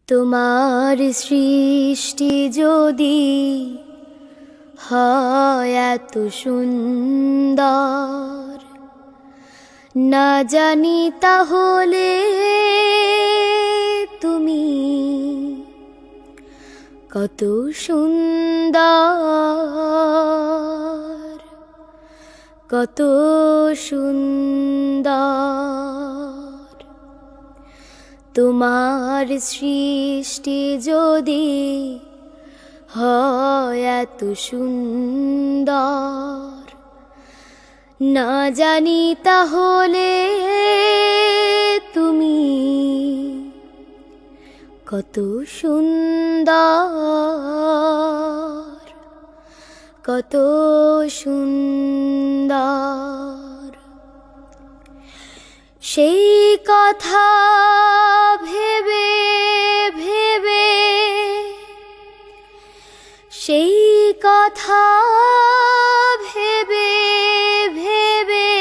তোমার সৃষ্টি যদি হয় এত সুন্দর, না জানি তাহলে তুমি কত সুন্দর, কত সুন্দর। তোমার সৃষ্টি যদি হয় এত সুন্দর, না জানি তাহলে তুমি কত সুন্দর, কত সুন্দর। সেই কথা ভেবে ভেবে, সেই কথা ভেবে ভেবে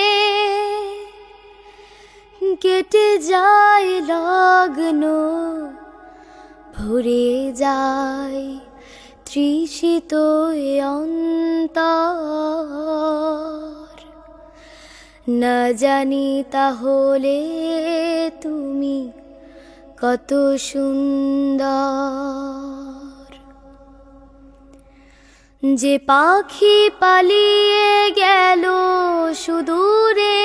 কেটে যায় লগ্ন, ভরে যায় তৃষিত অন্তর। না জানি তাহলে তুমি কত সুন্দর। যে পাখি পালিয়ে গেল সুদূরে,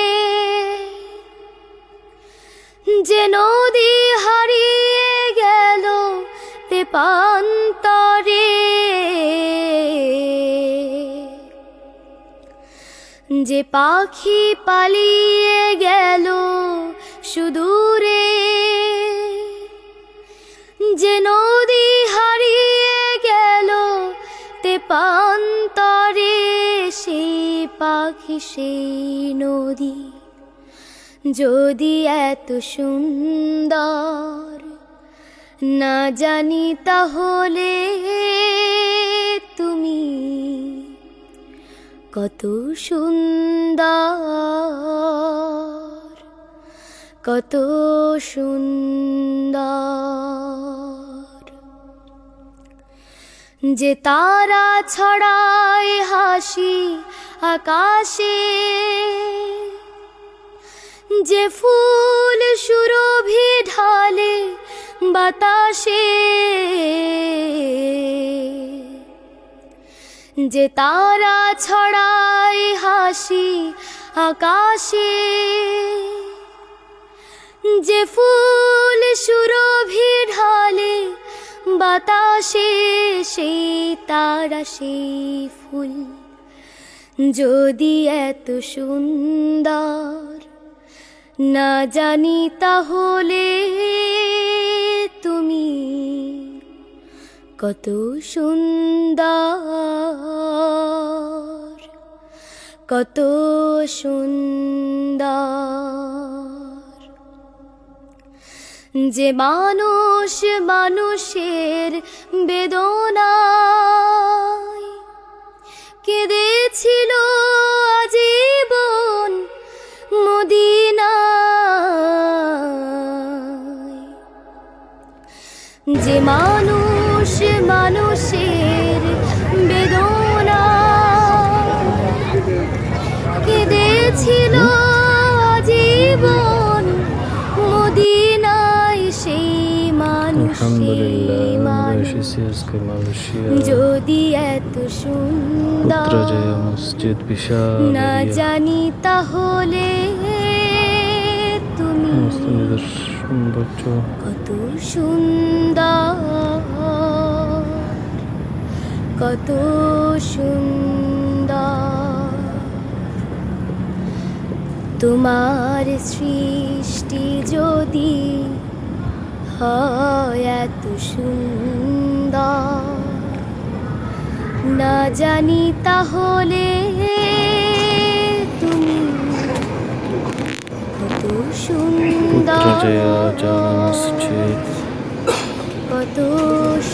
যে নদী হারিয়ে গেল তেপান্তরে, যে পাখি পালিয়ে গেল সুদূরে, যে নদী হারিয়ে গেল তেপান্তরে, সেই পাখি সেই নদী যদি এত সুন্দর, না জানি তাহলে তুমি কত সুন্দর, কত সুন্দর। যে তারা ছড়ায় হাসি আকাশে, যে ফুল সুরভি ঢালে বাতাসে, যে তারা ছড়ায় হাসি আকাশে, যে ফুল সুরভি ঢালে বাতাসে, সেই তারা সেই ফুল যদি এত সুন্দর, না জানি তাহলে তুমি কত সুন্দর, কত সুন্দর। যে মানুষ মানুষের বেদনায় কেঁদেছিল আজীবন মদিনায়, যে মানুষ মানুষের বেদনায় কেঁদেছিল আজীবন মদিনায়, সেই মানুষ যদি এত সুন্দর, না জানি তাহলে তুমি কত সুন্দর, কত সুন্দর। তোমার সৃষ্টি যদি হয় এত সুন্দর, না জানি তাহলে তুমি কত সুন্দর, কত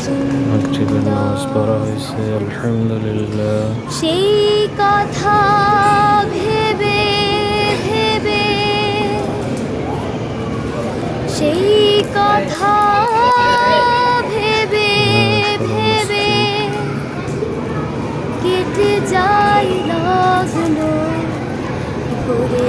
সুন্দর। সেই কথা ভেবে ভেবে, সেই কথা ভেবে ভেবে কেটে যায় লগ্ন করে